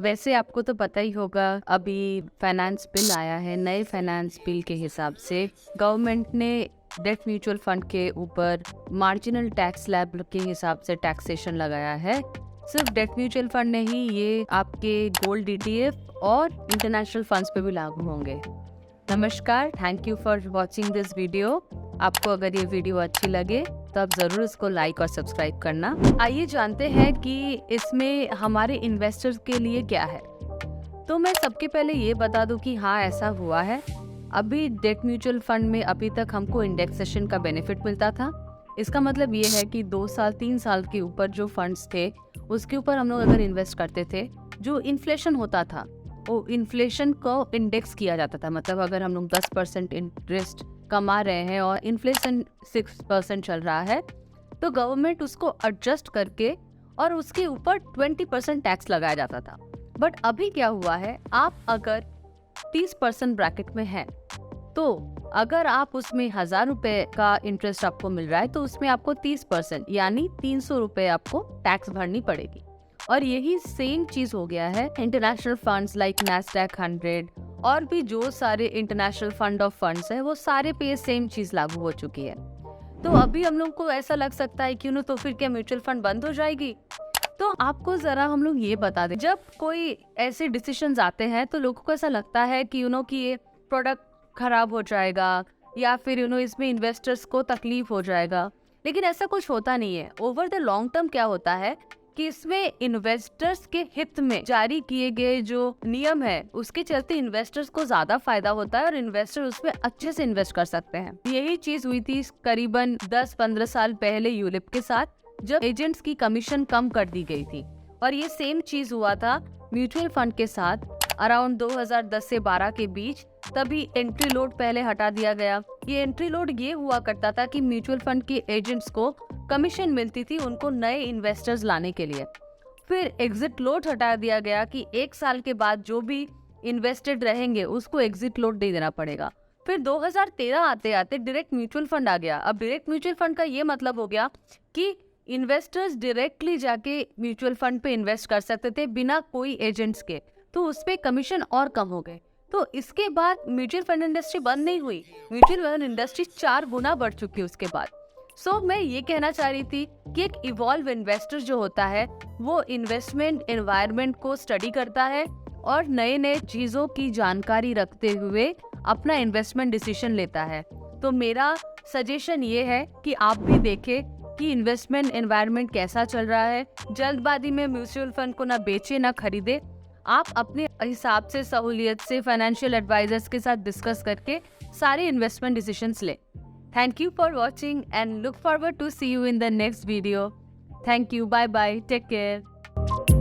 वैसे आपको तो पता ही होगा, अभी फाइनेंस बिल आया है। नए फाइनेंस बिल के हिसाब से गवर्नमेंट ने डेट म्यूचुअल फंड के ऊपर मार्जिनल टैक्स स्लैब के हिसाब से टैक्सेशन लगाया है। सिर्फ डेट म्यूचुअल फंड नहीं, ये आपके गोल्ड ETF और इंटरनेशनल फंड्स पे भी लागू होंगे। नमस्कार, thank you for watching this video. आपको अगर ये वीडियो अच्छी लगे तो आप ज़रूर इसको लाइक और सब्सक्राइब करना। आइए जानते हैं कि इसमें हमारे इन्वेस्टर्स के लिए क्या है। तो मैं सबके पहले ये बता दूं कि हाँ, ऐसा हुआ है। अभी डेट म्यूचुअल फंड में अभी तक हमको इंडेक्सेशन का बेनिफिट मिलता था। इसका मतलब ये है कि 2 साल 3 साल के ऊपर जो फंड्स थे उसके ऊपर हम लोग अगर इन्वेस्ट करते थे, जो इन्फ्लेशन होता था वो इन्फ्लेशन को इंडेक्स किया जाता था। मतलब अगर हम लोग 10% इंटरेस्ट कमा रहे हैं और इन्फ्लेशन 6% चल रहा है, तो गवर्नमेंट उसको एडजस्ट करके और उसके ऊपर 20% टैक्स लगाया जाता था। बट अभी क्या हुआ है, आप अगर 30% ब्रैकेट में हैं, तो अगर आप उसमें 1000 रुपए का इंटरेस्ट आपको मिल रहा है तो उसमें आपको 30% यानी 300 रुपए आपको टैक्स भरनी पड़ेगी। और यही सेम चीज हो गया है इंटरनेशनल फंड्स लाइक नैस्डैक 100 और भी जो सारे इंटरनेशनल फंड ऑफ फंड्स है, वो सारे पे सेम चीज लागू हो चुकी है। तो अभी हम लोग को ऐसा लग सकता है क्यों ना, तो फिर क्या म्यूचुअल फंड बंद हो जाएगी? तो आपको जरा हम लोग ये बता दें, जब कोई ऐसे डिसीजंस आते हैं तो लोगों को ऐसा लगता है कि कि ये प्रोडक्ट खराब हो जाएगा या फिर इसमें इन्वेस्टर्स को तकलीफ हो जाएगा, लेकिन ऐसा कुछ होता नहीं है। ओवर द लॉन्ग टर्म क्या होता है कि इसमें इन्वेस्टर्स के हित में जारी किए गए जो नियम है उसके चलते इन्वेस्टर्स को ज्यादा फायदा होता है और इन्वेस्टर उसमें अच्छे से इन्वेस्ट कर सकते हैं। यही चीज हुई थी करीबन 10-15 साल पहले यूलिप के साथ, जब एजेंट्स की कमीशन कम कर दी गई थी। और ये सेम चीज हुआ था म्यूचुअल फंड के साथ अराउंड 2010 से 12 के बीच। तभी एंट्री लोड पहले हटा दिया गया। ये एंट्री लोड ये हुआ करता था कि म्यूचुअल फंड के एजेंट्स को कमीशन मिलती थी उनको नए इन्वेस्टर्स लाने के लिए। फिर एग्जिट लोड हटा दिया गया कि 1 साल के बाद जो भी इन्वेस्टेड रहेंगे उसको एग्जिट लोड दे देना पड़ेगा। फिर 2013 आते आते डायरेक्ट म्यूचुअल फंड आ गया। अब डायरेक्ट म्यूचुअल फंड का ये मतलब हो गया कि इन्वेस्टर्स डायरेक्टली जाके म्यूचुअल फंड पे इन्वेस्ट कर सकते थे बिना कोई एजेंट्स के, तो उस पे कमीशन और कम हो गए। तो इसके बाद म्यूचुअल फंड इंडस्ट्री बंद नहीं हुई, म्यूचुअल फंड इंडस्ट्री 4 गुना बढ़ चुकी है उसके बाद। मैं ये कहना चाह रही थी कि एक इवॉल्व इन्वेस्टर जो होता है वो इन्वेस्टमेंट एनवायरनमेंट को स्टडी करता है और नए नए चीजों की जानकारी रखते हुए अपना इन्वेस्टमेंट डिसीजन लेता है। तो मेरा सजेशन ये है कि आप भी देखें कि इन्वेस्टमेंट एनवायरनमेंट कैसा चल रहा है। जल्दबाजी में म्यूचुअल फंड को ना बेचे ना खरीदे। आप अपने हिसाब से सहूलियत से फाइनेंशियल एडवाइजर्स के साथ डिस्कस करके सारे इन्वेस्टमेंट डिसीजंस ले। Thank you for watching and look forward to see you in the next video. Thank you, bye bye, take care.